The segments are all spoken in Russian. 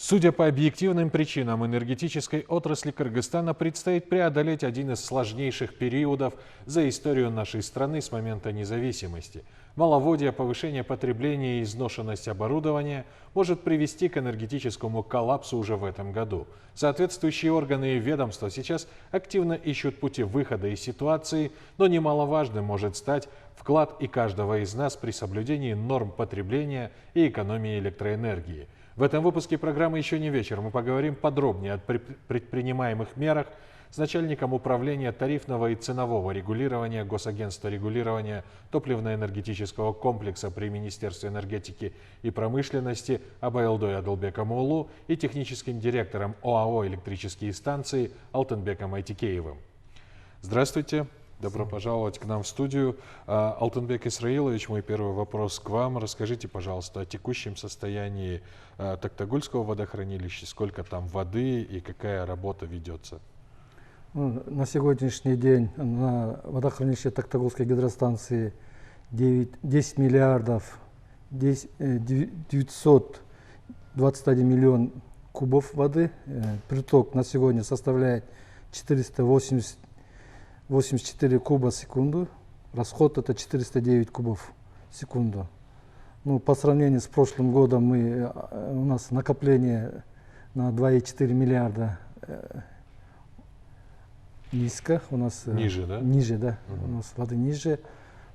Судя по объективным причинам, энергетической отрасли Кыргызстана предстоит преодолеть один из сложнейших периодов за историю нашей страны с момента независимости. Маловодие, повышение потребления и изношенность оборудования может привести к энергетическому коллапсу уже в этом году. Соответствующие органы и ведомства сейчас активно ищут пути выхода из ситуации, но немаловажным может стать вклад и каждого из нас при соблюдении норм потребления и экономии электроэнергии. В этом выпуске программы «Еще не вечер» мы поговорим подробнее о предпринимаемых мерах с начальником управления тарифного и ценового регулирования Госагентства регулирования топливно-энергетического комплекса при Министерстве энергетики и промышленности Абайлдой Адылбеком Уулу и техническим директором ОАО «Электрические станции» Алтынбеком Айтикеевым. Здравствуйте. Добро пожаловать к нам в студию. Алтынбек Исраилович, мой первый вопрос к вам. Расскажите, пожалуйста, о текущем состоянии Токтагульского водохранилища, сколько там воды и какая работа ведется? На сегодняшний день на водохранилище Токтагульской гидростанции 10 миллиардов 921 миллион кубов воды. Приток на сегодня составляет 484 куба в секунду. Расход это 409 кубов в секунду. Ну, по сравнению с прошлым годом у нас накопление на 2,4 миллиарда низко. У нас ниже, да? Ниже, да. У нас воды ниже.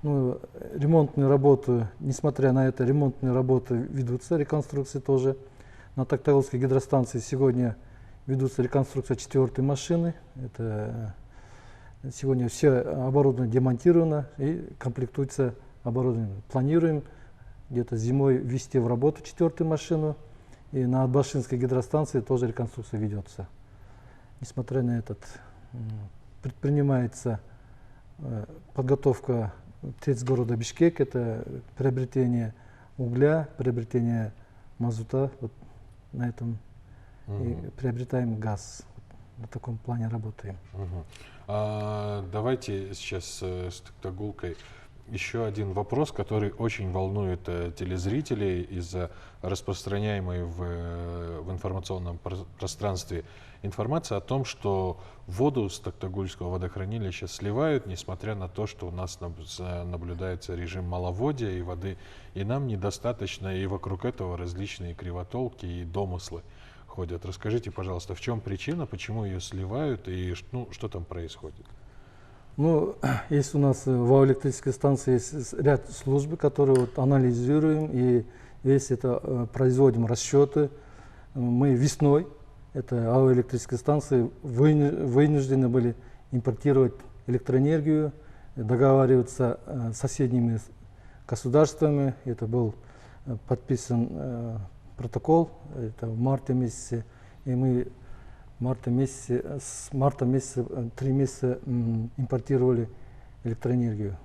Ну, ремонтные работы, несмотря на это, ремонтные работы ведутся, реконструкции тоже. На Токтагульской гидростанции сегодня ведутся реконструкция 4-й машины. Это сегодня все оборудование демонтировано и комплектуется оборудованием. Планируем где-то зимой ввести в работу 4-ю машину. И на Атбашинской гидростанции тоже реконструкция ведется. Несмотря на этот, предпринимается подготовка ТЭЦ города Бишкек. Это приобретение угля, приобретение мазута. Вот на этом и приобретаем газ. На таком плане работаем. Давайте сейчас с Токтагулкой еще один вопрос, который очень волнует телезрителей из-за распространяемой в информационном пространстве информации о том, что воду с Токтагульского водохранилища сливают, несмотря на то, что у нас наблюдается режим маловодья и воды, и нам недостаточно, и вокруг этого различные кривотолки и домыслы ходят. Расскажите, пожалуйста, в чем причина, почему ее сливают и что там происходит? Ну, есть у нас в электрической станции есть ряд служб, которые вот анализируем и весь это производим расчеты. Мы весной, это АО электрической станции, вынуждены были импортировать электроэнергию, договариваться с соседними государствами. Это был подписан протокол, это в марте месяце, и мы с марта месяца 3 месяца импортировали электроэнергию.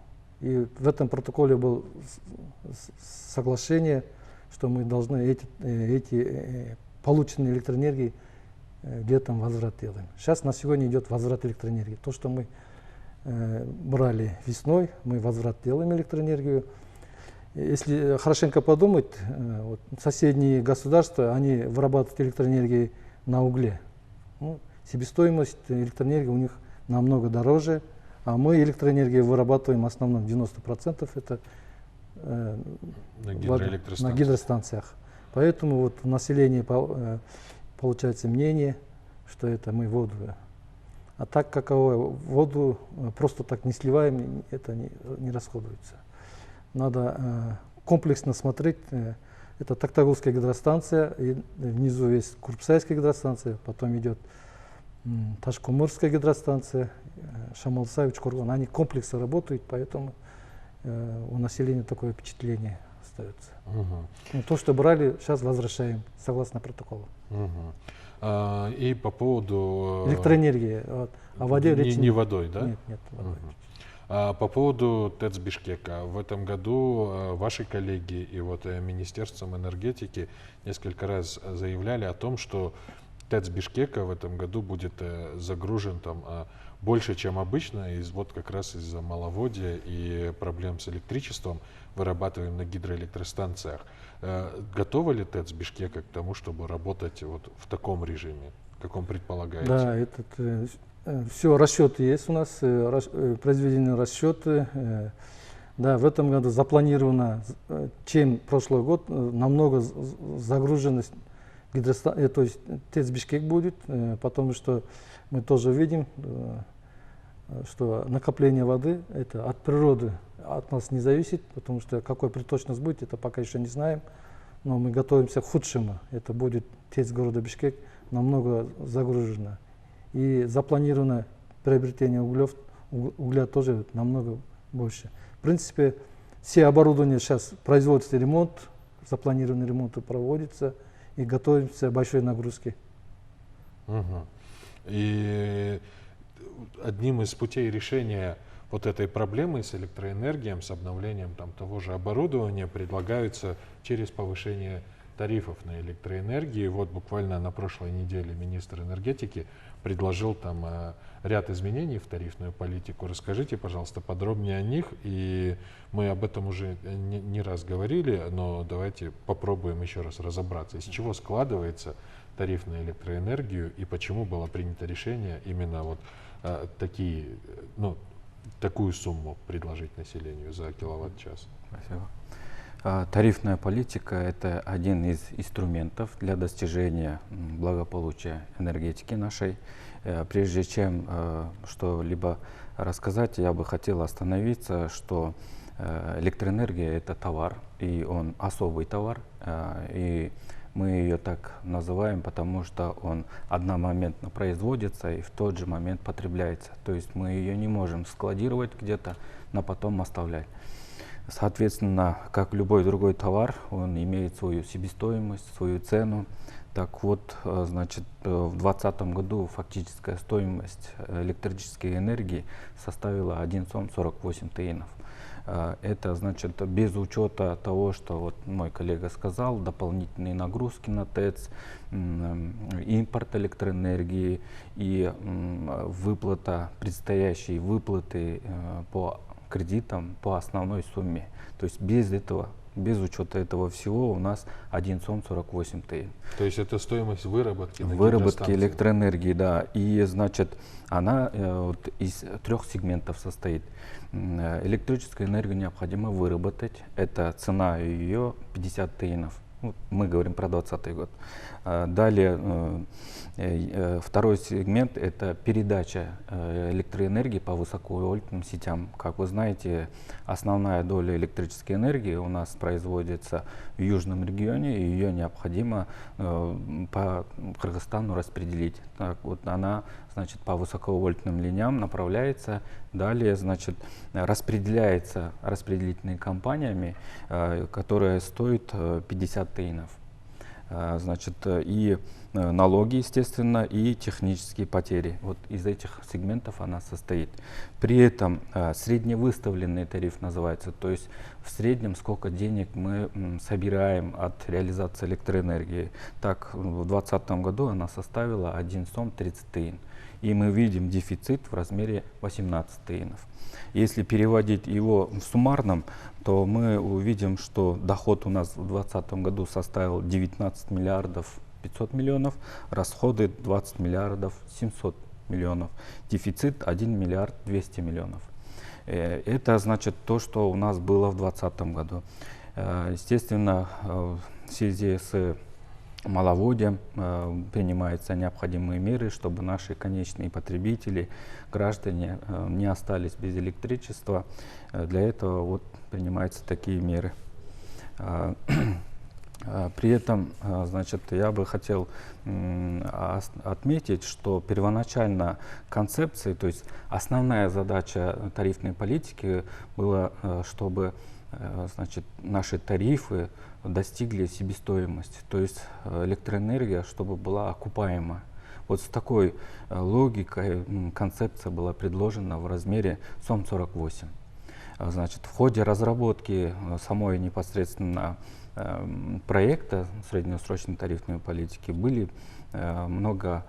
И в этом протоколе было соглашение, что мы должны эти полученные электроэнергии летом возврат делаем. Сейчас на сегодня идет возврат электроэнергии. То, что мы брали весной, мы возврат делаем электроэнергию. Если хорошенько подумать, вот, соседние государства, они вырабатывают электроэнергию на угле. Ну, себестоимость электроэнергии у них намного дороже, а мы электроэнергию вырабатываем в основном 90% это на гидростанциях. Поэтому вот у населения получается мнение, что это мы воду. А так каковую воду просто так не сливаем, это не расходуется. Надо комплексно смотреть. Это Токтагульская гидростанция, и внизу есть Курпсайская гидростанция, потом идет Ташкумурская гидростанция, Шамалсай, Учкурган. Они комплексно работают, поэтому у населения такое впечатление остается. Но то, что брали, сейчас возвращаем, согласно протоколу. И по поводу электроэнергии. Вот. О воде речи не водой, да? Нет, водой. По поводу ТЭЦ Бишкека. В этом году ваши коллеги и вот Министерством энергетики несколько раз заявляли о том, что ТЭЦ Бишкека в этом году будет загружен там больше, чем обычно, вот как раз из-за маловодья и проблем с электричеством, вырабатываем на гидроэлектростанциях. Готова ли ТЭЦ Бишкека к тому, чтобы работать вот в таком режиме, как он предполагаете? Да, все расчеты есть у нас, произведены расчеты. Да, в этом году запланировано, чем прошлый год, намного загруженность то есть ТЭЦ Бишкек будет, потому что мы тоже видим, что накопление воды это от природы, от нас не зависит, потому что какой приточность будет, это пока еще не знаем, но мы готовимся к худшему. Это будет ТЭЦ города Бишкек намного загружена. И запланировано приобретение угля тоже намного больше. В принципе, все оборудование сейчас производится, ремонт, запланированный ремонт проводится, и готовимся к большой нагрузке. Угу. И одним из путей решения вот этой проблемы с электроэнергией, с обновлением там того же оборудования предлагаются через повышение тарифов на электроэнергию. Вот буквально на прошлой неделе министр энергетики предложил там ряд изменений в тарифную политику. Расскажите, пожалуйста, подробнее о них. И мы об этом уже не раз говорили, но давайте попробуем еще раз разобраться, из чего складывается тариф на электроэнергию и почему было принято решение именно вот такую сумму предложить населению за киловатт-час. Спасибо. Тарифная политика – это один из инструментов для достижения благополучия энергетики нашей. Прежде чем что-либо рассказать, я бы хотел остановиться, что электроэнергия – это товар, и он особый товар, и мы ее так называем, потому что он одномоментно производится и в тот же момент потребляется. То есть мы ее не можем складировать где-то, но потом оставлять. Соответственно, как любой другой товар, он имеет свою себестоимость, свою цену. Так вот, значит, в 2020 году фактическая стоимость электрической энергии составила 1 сом 48 тиынов. Это значит без учета того, что вот мой коллега сказал, дополнительные нагрузки на ТЭЦ, импорт электроэнергии и выплата, предстоящие выплаты по кредитам по основной сумме. То есть без этого, без учета этого всего у нас 1 сом 48 тиын. То есть это стоимость выработки на выработки электроэнергии, да. И значит, она вот из 3 сегментов состоит. Электрическую энергию необходимо выработать. Это цена ее 50 тиынов. Мы говорим про 2020 год. Далее второй сегмент – это передача электроэнергии по высоковольтным сетям. Как вы знаете, основная доля электрической энергии у нас производится в южном регионе, и ее необходимо по Кыргызстану распределить. Так, вот она, значит, по высоковольтным линиям направляется, далее, значит, распределяется распределительными компаниями, которая стоит 50 тиынов. Значит, и налоги, естественно, и технические потери. Вот из этих сегментов она состоит. При этом средневыставленный тариф называется, то есть в среднем сколько денег мы собираем от реализации электроэнергии. Так, в 2020 году она составила 1 сом 30 тиын. И мы видим дефицит в размере 18 тиынов. Если переводить его в суммарном, то мы увидим, что доход у нас в 2020 году составил 19 миллиардов 500 миллионов, расходы 20 миллиардов 700 миллионов, дефицит 1 миллиард 200 миллионов. Это значит то, что у нас было в 2020 году. Естественно, в связи с маловодьем принимаются необходимые меры, чтобы наши конечные потребители, граждане не остались без электричества. Для этого вот принимаются такие меры. При этом, значит, я бы хотел отметить, что первоначально концепции, то есть основная задача тарифной политики была, чтобы, значит, наши тарифы достигли себестоимости, то есть электроэнергия, чтобы была окупаема. Вот с такой логикой концепция была предложена в размере сом 48. Значит, в ходе разработки самой непосредственно проекта среднесрочной тарифной политики были много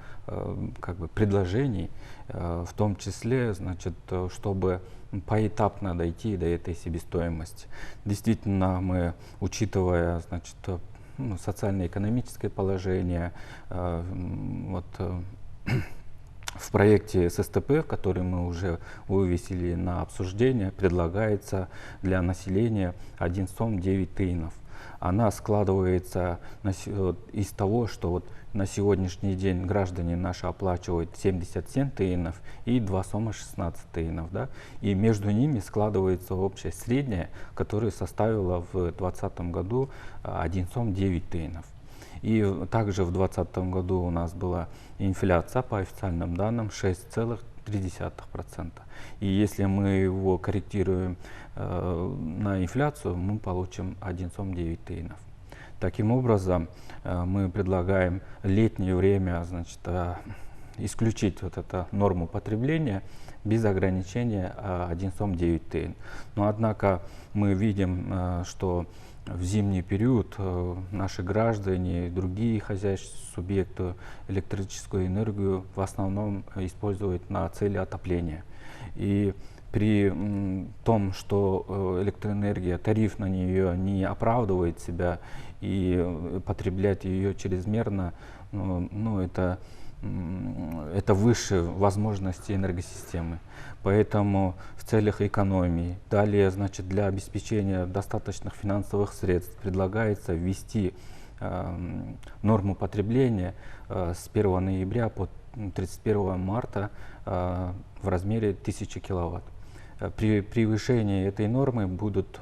как бы предложений, в том числе, значит, чтобы поэтапно дойти до этой себестоимости. Действительно, мы, учитывая, значит, социально-экономическое положение, вот, в проекте ССТП, который мы уже вывесили на обсуждение, предлагается для населения 1 сом 9 тиынов. Она складывается из того, что вот на сегодняшний день граждане наши оплачивают 77 тиынов и 2 сома 16 тиынов. Да? И между ними складывается общая средняя, которая составила в 2020 году 1 сом 9 тиынов. И также в 2020 году у нас была инфляция по официальным данным 6,3%. И если мы его корректируем на инфляцию, мы получим 1 сом 9 тиынов. Таким образом, мы предлагаем летнее время, значит, исключить вот эту норму потребления без ограничения 1 сом 9 тиын. Но однако мы видим, что в зимний период наши граждане и другие хозяйственные субъекты электрическую энергию в основном используют на цели отопления. И при том, что электроэнергия, тариф на нее не оправдывает себя и потреблять ее чрезмерно, ну, это выше возможности энергосистемы. Поэтому в целях экономии, далее, значит, для обеспечения достаточных финансовых средств предлагается ввести норму потребления с 1 ноября по 31 марта в размере 1000 киловатт. При превышении этой нормы будут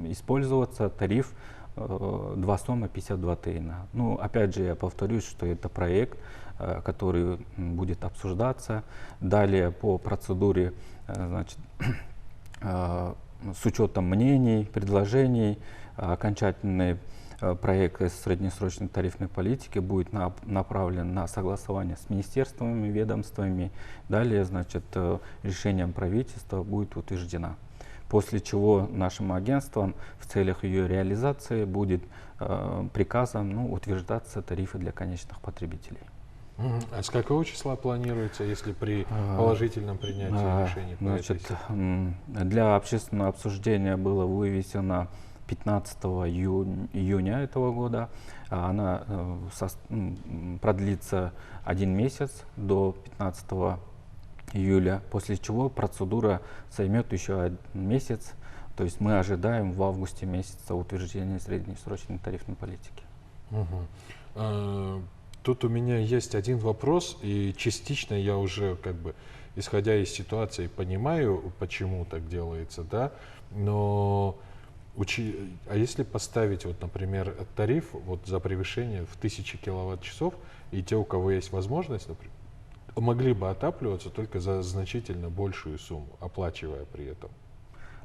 использоваться тариф 2 сома 52 тиына. Ну, опять же, я повторюсь, что это проект, который будет обсуждаться. Далее по процедуре, значит, с учетом мнений, предложений, окончательный проект среднесрочной тарифной политики будет направлен на согласование с министерствами, ведомствами. Далее, значит, решением правительства будет утверждена. После чего нашим агентством в целях ее реализации будет приказом утверждаться тарифы для конечных потребителей. А с какого числа планируется, если при положительном принятии решений? Значит, для общественного обсуждения было вывесено 15 июня этого года. Она продлится 1 месяц до 15 июля, после чего процедура займет еще 1 месяц. То есть мы ожидаем в августе месяца утверждения среднесрочной тарифной политики. Тут у меня есть один вопрос, и частично я уже, как бы, исходя из ситуации, понимаю, почему так делается, да, но а если поставить, вот, например, тариф вот, за превышение в 1000 киловатт-часов, и те, у кого есть возможность, например, могли бы отапливаться только за значительно большую сумму, оплачивая при этом.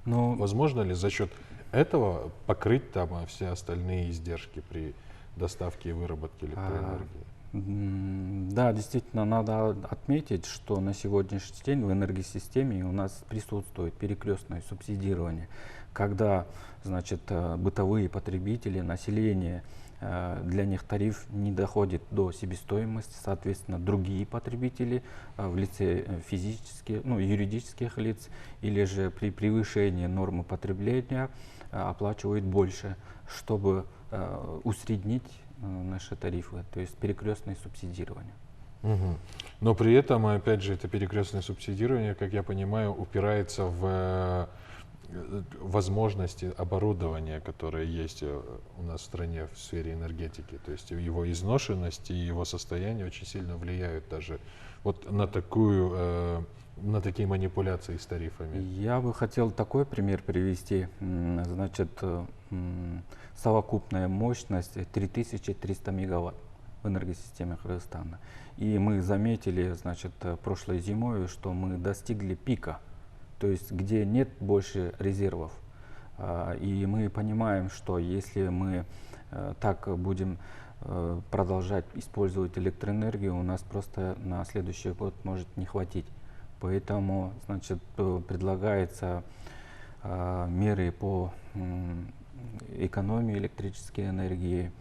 Но возможно ли за счет этого покрыть там все остальные издержки при доставке и выработке электроэнергии? Да, действительно, надо отметить, что на сегодняшний день в энергосистеме у нас присутствует перекрестное субсидирование, когда, значит, бытовые потребители, население, для них тариф не доходит до себестоимости, соответственно, другие потребители в лице физических, юридических лиц или же при превышении нормы потребления оплачивают больше, чтобы усреднить наши тарифы, то есть перекрестное субсидирование. Но при этом, опять же, это перекрестное субсидирование, как я понимаю, упирается в возможности оборудования, которое есть у нас в стране в сфере энергетики. То есть его изношенность и его состояние очень сильно влияют даже вот на такие манипуляции с тарифами. Я бы хотел такой пример привести. Значит, совокупная мощность 3300 мегаватт в энергосистеме Кыргызстана. И мы заметили, значит, прошлой зимой, что мы достигли пика, то есть где нет больше резервов. И мы понимаем, что если мы так будем продолжать использовать электроэнергию, у нас просто на следующий год может не хватить. Поэтому, значит, предлагается меры по экономии электрической энергии.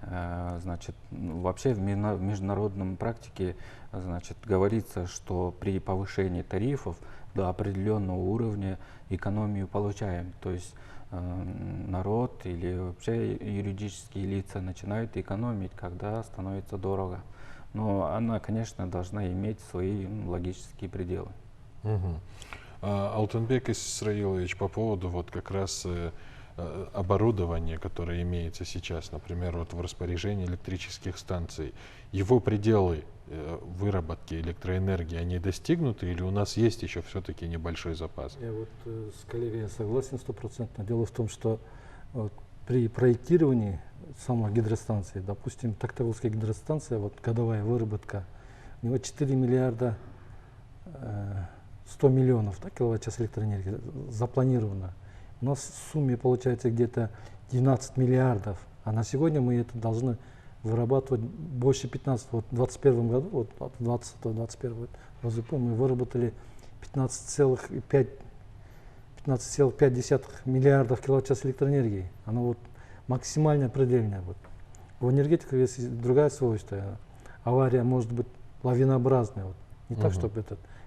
Значит, вообще в международном практике, значит, говорится, что при повышении тарифов до определенного уровня экономию получаем. То есть народ или вообще юридические лица начинают экономить, когда становится дорого. Но она, конечно, должна иметь свои логические пределы. Мгм. Алтынбек Исраилович, по поводу вот как раз оборудования, которое имеется сейчас, например, вот в распоряжении электрических станций, его пределы выработки электроэнергии, они достигнуты или у нас есть еще все-таки небольшой запас? Я вот с коллегой согласен 100%. Дело в том, что вот, при проектировании самой гидростанции, допустим, Токтагульская гидростанция, вот годовая выработка, у него 4 миллиарда 100 миллионов киловатт-час электроэнергии запланировано. У нас в сумме получается где-то 12 миллиардов, а на сегодня мы это должны вырабатывать больше 15. Вот в 2021 году, вот от 20 до 2021 года, мы выработали 15,5 миллиардов киловатт-час электроэнергии. Она вот максимально предельная. Вот. В энергетике есть другая свойство. Авария может быть лавинообразная. Вот. Не так, чтобы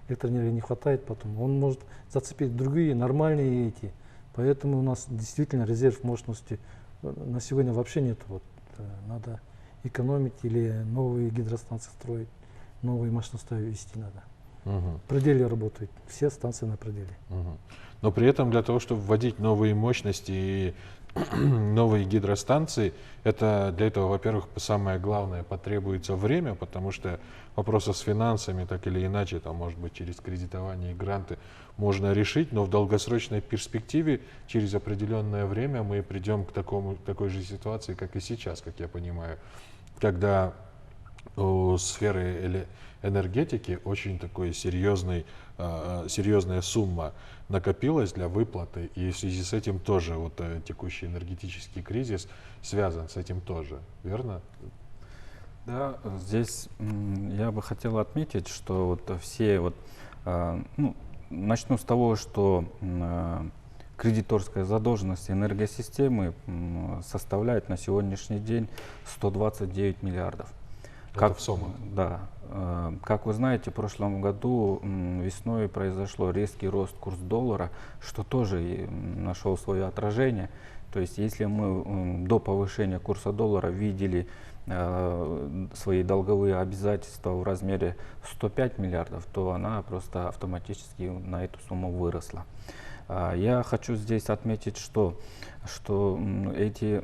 электроэнергии не хватает потом. Он может зацепить другие нормальные эти. Поэтому у нас действительно резерв мощности на сегодня вообще нет. Вот. Надо экономить или новые гидростанции строить, новые мощности вести надо. В пределе работают, все станции на пределе. Но при этом для того, чтобы вводить новые мощности и новые гидростанции, это для этого, во-первых, самое главное, потребуется время, потому что вопросы с финансами, так или иначе, там, может быть, через кредитование и гранты можно решить, но в долгосрочной перспективе, через определенное время мы придем к такой же ситуации, как и сейчас, как я понимаю, когда у сферы энергетики очень такой серьезная сумма накопилась для выплаты, и в связи с этим тоже вот текущий энергетический кризис связан с этим тоже, верно? Да, здесь я бы хотел отметить, что вот все вот, ну, начну с того, что кредиторская задолженность энергосистемы составляет на сегодняшний день 129 миллиардов. Это в суммах? Да. Как вы знаете, в прошлом году весной произошел резкий рост курса доллара, что тоже нашел свое отражение. То есть, если мы до повышения курса доллара видели свои долговые обязательства в размере 105 миллиардов, то она просто автоматически на эту сумму выросла. Я хочу здесь отметить, что эти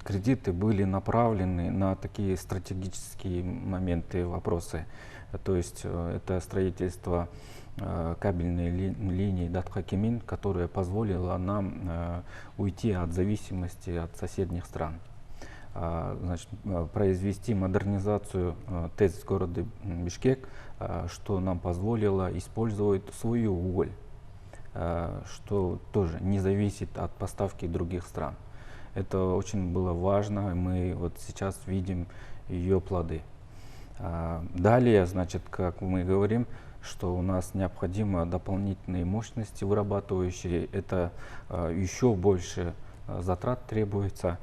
кредиты были направлены на такие стратегические моменты, вопросы. То есть это строительство кабельной линии Датхакимин, которая позволила нам уйти от зависимости от соседних стран. Значит, произвести модернизацию ТЭЦ города Бишкек, что нам позволило использовать свою уголь, что тоже не зависит от поставки других стран. Это очень было важно, мы вот сейчас видим ее плоды. Далее, значит, как мы говорим, что у нас необходимо дополнительные мощности вырабатывающие, это еще больше затрат требуется,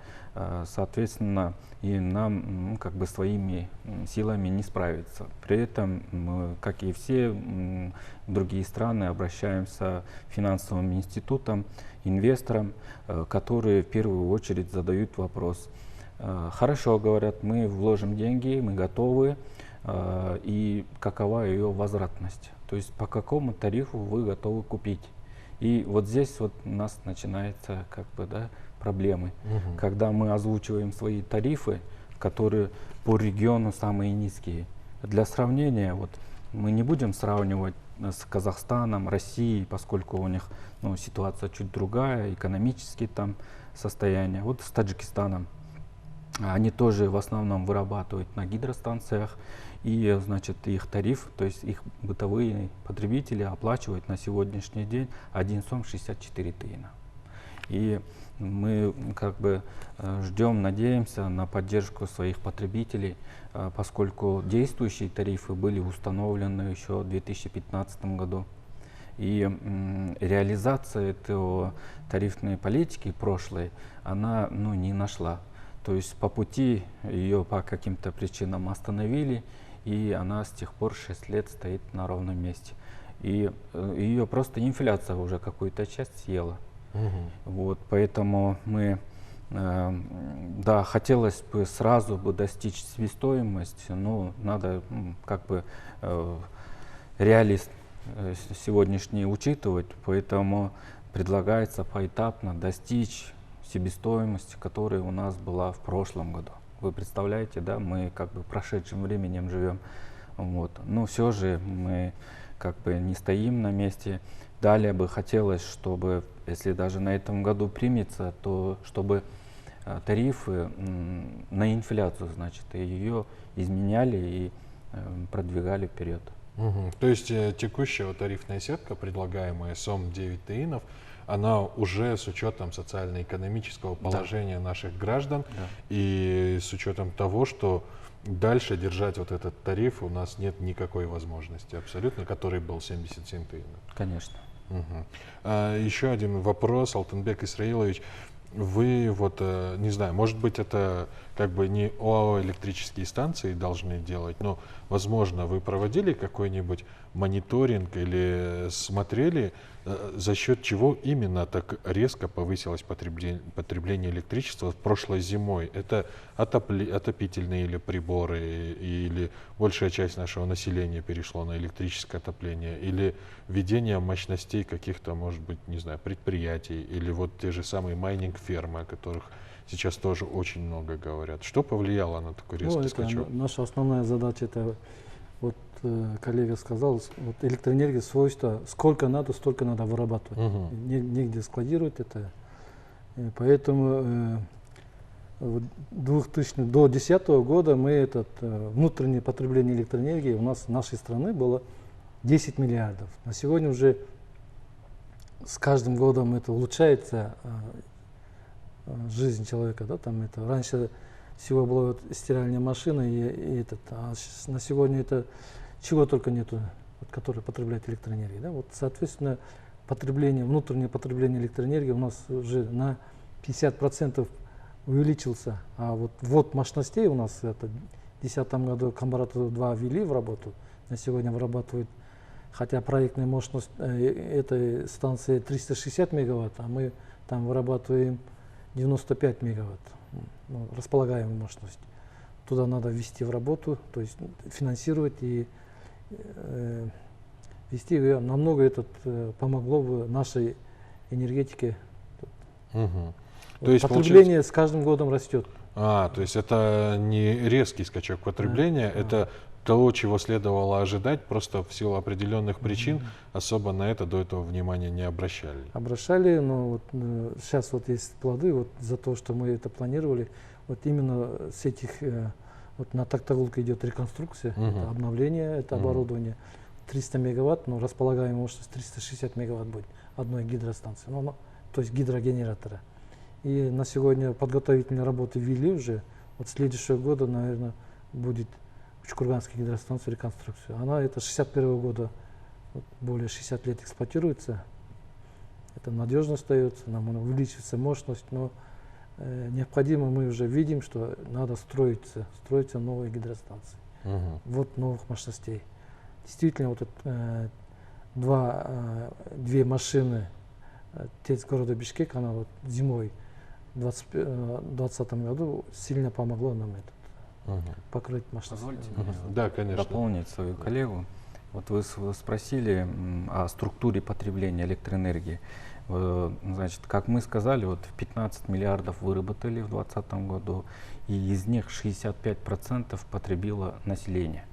соответственно, и нам как бы своими силами не справиться. При этом мы, как и все другие страны, обращаемся к финансовым институтам, инвесторам, которые в первую очередь задают вопрос: хорошо, говорят, мы вложим деньги, мы готовы, и какова ее возвратность? То есть по какому тарифу вы готовы купить? И вот здесь вот у нас начинается как бы, да, проблемы, когда мы озвучиваем свои тарифы, которые по региону самые низкие. Для сравнения, вот, мы не будем сравнивать с Казахстаном, Россией, поскольку у них ситуация чуть другая, экономические там состояния. Вот с Таджикистаном. Они тоже в основном вырабатывают на гидростанциях, и, значит, их тариф, то есть их бытовые потребители оплачивают на сегодняшний день 1 сом 64 тиына. И мы как бы ждем, надеемся на поддержку своих потребителей, поскольку действующие тарифы были установлены еще в 2015 году. И реализация этого тарифной политики прошлой, она не нашла. То есть по пути ее по каким-то причинам остановили, и она с тех пор 6 лет стоит на ровном месте. И ее просто инфляция уже какую-то часть съела. Вот, поэтому мы, да, хотелось бы сразу бы достичь себестоимости, но надо как бы реалии сегодняшние учитывать, поэтому предлагается поэтапно достичь себестоимости, которая у нас была в прошлом году. Вы представляете, да, мы как бы прошедшим временем живем, вот. Но все же мы как бы не стоим на месте. Далее бы хотелось, чтобы, если даже на этом году примется, то чтобы тарифы на инфляцию, значит, ее изменяли и продвигали вперед. То есть текущая тарифная сетка, предлагаемая СОМ 9 ТИИНов, она уже с учетом социально-экономического положения наших граждан и с учетом того, что дальше держать вот этот тариф у нас нет никакой возможности абсолютно, который был 77 ТИИНов. Конечно. Еще один вопрос, Алтынбек Исраилович. Вы вот, не знаю, может быть, это как бы не ОАО электрические станции должны делать, но, возможно, вы проводили какой-нибудь мониторинг или смотрели, за счет чего именно так резко повысилось потребление электричества прошлой зимой? Это отопительные или приборы, или большая часть нашего населения перешло на электрическое отопление, или введение мощностей каких-то, может быть, не знаю, предприятий, или вот те же самые майнинг-фермы, о которых сейчас тоже очень много говорят. Что повлияло на такой резкий скачок? Наша основная задача, это, вот коллега сказал, вот электроэнергия, свойства, сколько надо, столько надо вырабатывать. Негде складировать это. Поэтому до 2010 года мы внутреннее потребление электроэнергии у нас в нашей стране было 10 миллиардов. На сегодня уже с каждым годом это улучшается, жизнь человека, да, там это раньше всего была вот стиральная машина а на сегодня это чего только нету, вот, который потребляет электроэнергию, да, вот, соответственно, внутреннее потребление электроэнергии у нас уже на 50% увеличился, а вот мощностей у нас это в 2010 году Камбарату-2 ввели в работу, на сегодня вырабатывают, хотя проектная мощность этой станции 360 мегаватт, а мы там вырабатываем 95 мегаватт, располагаемую мощность. Туда надо ввести в работу, то есть финансировать и ввести ее. Намного это помогло бы нашей энергетике. То есть, потребление с каждым годом растет. То есть это не резкий скачок потребления, это того, чего следовало ожидать, просто в силу определенных причин особо на это до этого внимания не обращали. Обращали, но вот, сейчас вот есть плоды вот, за то, что мы это планировали. Вот именно с этих, вот на Тактагулке идет реконструкция, это обновление, это оборудование. 300 мегаватт, но располагаемая мощность 360 мегаватт будет одной гидростанции, то есть гидрогенератора. И на сегодня подготовительные работы ввели уже. Вот следующего года, наверное, будет Чукурганская гидростанция реконструкция. Она это 61 года, вот, более 60 лет эксплуатируется. Это надежно остается, нам увеличивается мощность, но необходимо, мы уже видим, что надо строиться новые гидростанции. Вот новых мощностей. Действительно, вот две машины ТЭЦ города Бишкек, она вот зимой в 2020 году сильно помогла нам покрыть мощность. Позвольте Да, конечно. дополнить свою коллегу. Вот вы спросили о структуре потребления электроэнергии. Значит, как мы сказали, вот 15 миллиардов выработали в 2020 году, и из них 65% потребило население.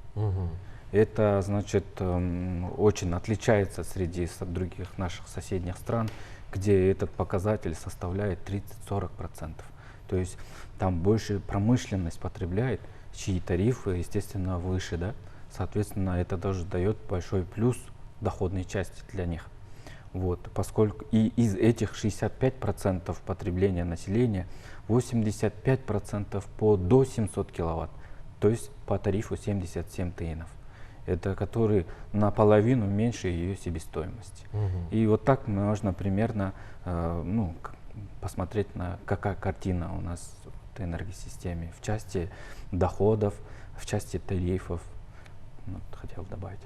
Это, значит, очень отличается среди других наших соседних стран, где этот показатель составляет 30-40%. То есть там больше промышленность потребляет, чьи тарифы, естественно, выше, да? Соответственно, это даже дает большой плюс доходной части для них. Вот, поскольку и из этих 65% потребления населения 85% до 700 киловатт, то есть по тарифу 77 ТИИНов. это который наполовину меньше ее себестоимости. И вот так можно примерно посмотреть на какая картина у нас в энергосистеме в части доходов, в части тарифов. Вот, хотел добавить.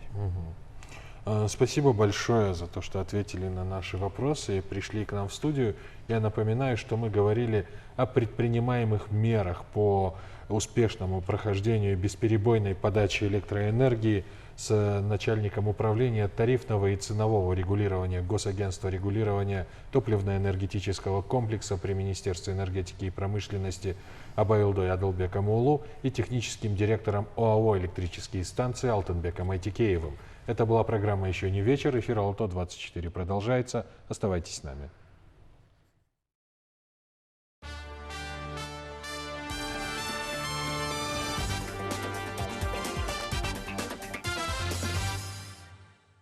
Спасибо большое за то, что ответили на наши вопросы и пришли к нам в студию. Я напоминаю, что мы говорили о предпринимаемых мерах по успешному прохождению бесперебойной подачи электроэнергии с начальником управления тарифного и ценового регулирования Госагентства регулирования топливно-энергетического комплекса при Министерстве энергетики и промышленности Абайылдой Адылбеком Уулу и техническим директором ОАО «Электрические станции» Алтынбеком Айтикеевым. Это была программа «Еще не вечер». Эфир Алто 24 продолжается. Оставайтесь с нами.